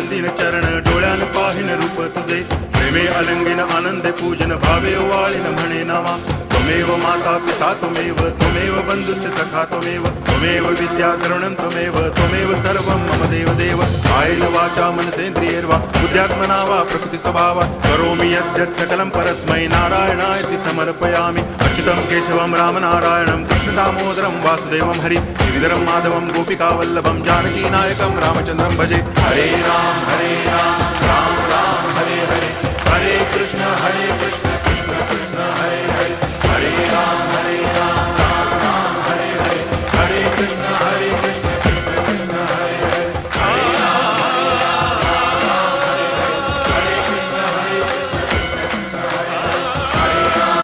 वंदिन चरण डोळ्यान पाहिन रूप तुझे प्रेमे अलंगिन आनंदे पूजन भावे वाळीन म्हणे नावा त्वमेव माता पिता त्वमेव बंधुश्च सखा त्वमेव विद्या तरुणं त्वमेव सर्वं मम देव कायेन वाचा मनसेन्द्रियैर्वा बुद्ध्यात्मना वा प्रकृति स्वभावा करोमि यद्यत् सकलं परस्मै नारायणायति समर्पयामि अच्युतं केशवं रामनारायणं कृष्णदामोदरं वासुदेवं हरि गिरिधरं माधवं गोपिकावल्लभं जानकीनायकं रामचन्द्रं भजे हरे राम राम राम हरे हरे हरे कृष्ण